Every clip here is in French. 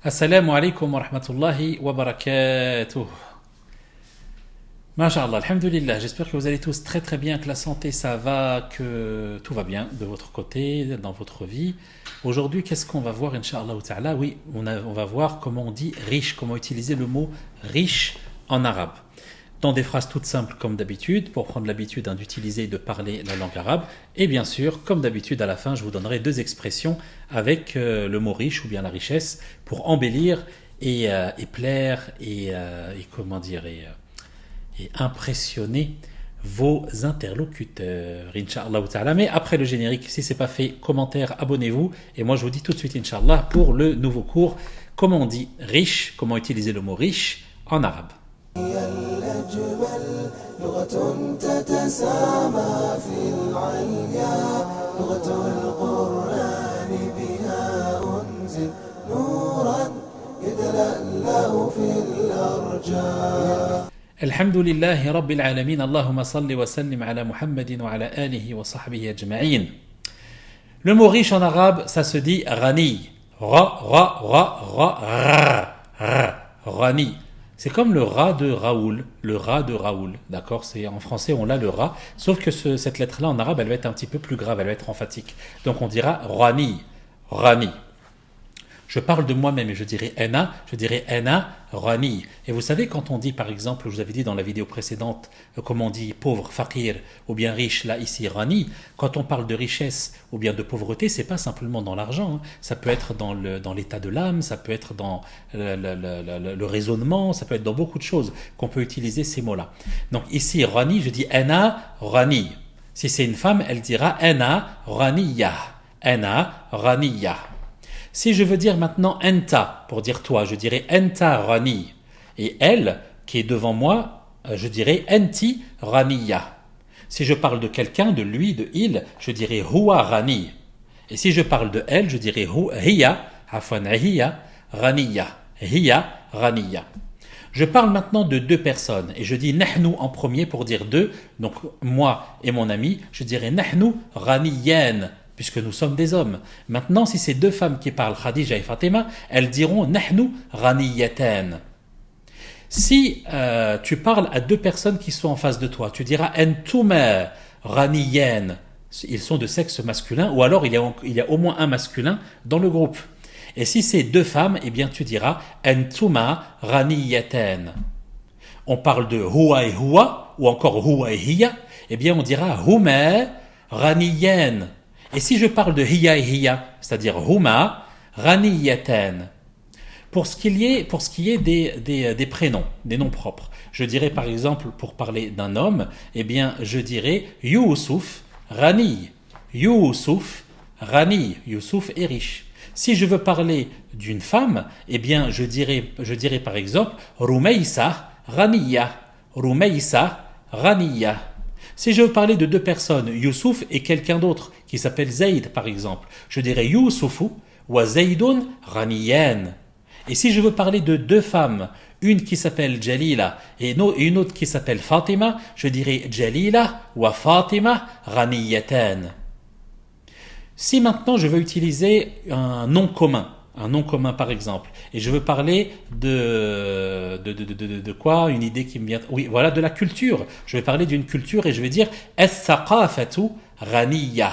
Assalamu alaikum wa rahmatullahi wa barakatuh. Masha'Allah, alhamdulillah, j'espère que vous allez tous très très bien, que la santé ça va, que tout va bien de votre côté, dans votre vie. Aujourd'hui, qu'est-ce qu'on va voir, Inch'Allah ta'ala? Oui, on va voir comment on dit riche, comment utiliser le mot riche en arabe. Dans des phrases toutes simples comme d'habitude, pour prendre l'habitude d'utiliser et de parler la langue arabe. Et bien sûr, comme d'habitude, à la fin, je vous donnerai deux expressions avec le mot riche ou bien la richesse pour embellir et plaire et comment dire et impressionner vos interlocuteurs, Inch'Allah ta'ala. Mais après le générique, si ce n'est pas fait, commentaire, abonnez-vous. Et moi, je vous dis tout de suite, Inch'Allah, pour le nouveau cours, comment on dit riche, comment utiliser le mot riche en arabe. هي الأجمل لغة تتسامى في العليا لغة القرآن بها أنزل نورا يتلألأ في الأرجاء الحمد لله رب العالمين اللهم صل وسلم على محمد وعلى آله وصحبه أجمعين. Le mot riche en arabe, ça se dit rani. Rani. C'est comme le rat de Raoul, d'accord? C'est en français on l'a le rat, sauf que cette lettre-là en arabe elle va être un petit peu plus grave, elle va être emphatique. Donc on dira rani, rani. Je parle de moi-même et je dirais ena, rani. Et vous savez quand on dit par exemple, je vous avais dit dans la vidéo précédente, comment on dit pauvre, fakir, ou bien riche, là ici rani, quand on parle de richesse ou bien de pauvreté, c'est pas simplement dans l'argent, hein. Ça peut être dans l'état de l'âme, ça peut être dans le raisonnement, ça peut être dans beaucoup de choses qu'on peut utiliser ces mots-là. Donc ici rani, je dis ena, rani. Si c'est une femme, elle dira ena, raniya, ena, raniya. Si je veux dire maintenant enta, pour dire toi, je dirais enta rani. Et elle, qui est devant moi, je dirais enti raniya. Si je parle de quelqu'un, de lui, de il, je dirais huwa rani. Et si je parle de elle, je dirais hiya, afwan hiya, raniya. Hiya, raniya. Je parle maintenant de deux personnes et je dis nahnu en premier pour dire deux. Donc moi et mon ami, je dirais nahnu raniyan, puisque nous sommes des hommes. Maintenant, si c'est deux femmes qui parlent, Khadija et Fatima, elles diront nahnu raniyatan. Si tu parles à deux personnes qui sont en face de toi, tu diras entuma raniyan. Ils sont de sexe masculin, ou alors il y a au moins un masculin dans le groupe. Et si c'est deux femmes, eh bien tu diras entuma raniyatan. On parle de huwa et huwa, ou encore huwa et hiya, eh bien on dira huma raniyan. Et si je parle de hiya et hiya, c'est-à-dire huma, raniyatan, pour ce qui est des prénoms, des noms propres, je dirais par exemple, pour parler d'un homme, eh bien je dirais Youssouf, rani, Youssouf, rani, Youssouf est riche. Si je veux parler d'une femme, eh bien je dirais par exemple Rumeisa, raniya, Rumeisa, raniya. Si je veux parler de deux personnes, Youssouf et quelqu'un d'autre qui s'appelle Zayd par exemple, je dirais Youssoufu wa Zaydun raniyan. Et si je veux parler de deux femmes, une qui s'appelle Jalila et une autre qui s'appelle Fatima, je dirais Jalila wa Fatima raniyatan. Si maintenant je veux utiliser un nom commun par exemple, et je veux parler de quoi? Une idée qui me vient. Oui, voilà, de la culture. Je vais parler d'une culture et je vais dire as-saqafatu raniya.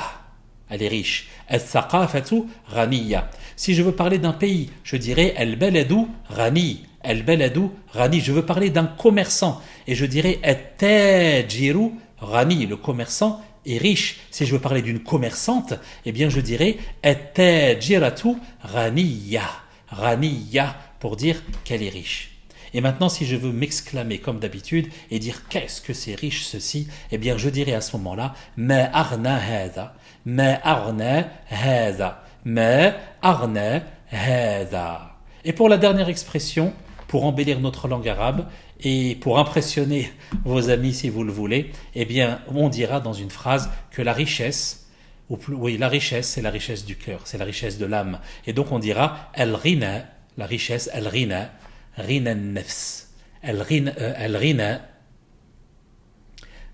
Elle est riche. As-saqafatu raniya. Si je veux parler d'un pays, je dirais al-baladu rani. Al-baladu rani. Je veux parler d'un commerçant et je dirais at-tajiru rani. Le commerçant est riche. Si je veux parler d'une commerçante, eh bien je dirais at-tajiratu raniya. Raniya pour dire qu'elle est riche. Et maintenant, si je veux m'exclamer comme d'habitude et dire qu'est-ce que c'est riche ceci, eh bien je dirais à ce moment-là ma arna hadha, ma arna hadha, ma arna hadha. Et pour la dernière expression, pour embellir notre langue arabe et pour impressionner vos amis si vous le voulez, eh bien on dira dans une phrase que la richesse, la richesse c'est la richesse du cœur, c'est la richesse de l'âme. Et donc on dira al-ghina, la richesse, al-ghina, ghina an-nafs, al-ghina,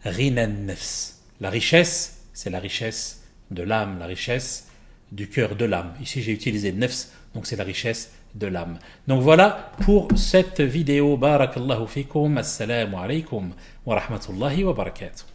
ghina an-nafs. La richesse, c'est la richesse de l'âme, la richesse du cœur de l'âme. Ici j'ai utilisé nefs, donc c'est la richesse de l'âme. Donc voilà pour cette vidéo. Barakallahu fikum. Assalamu alaikum wa rahmatullahi wa barakatuh.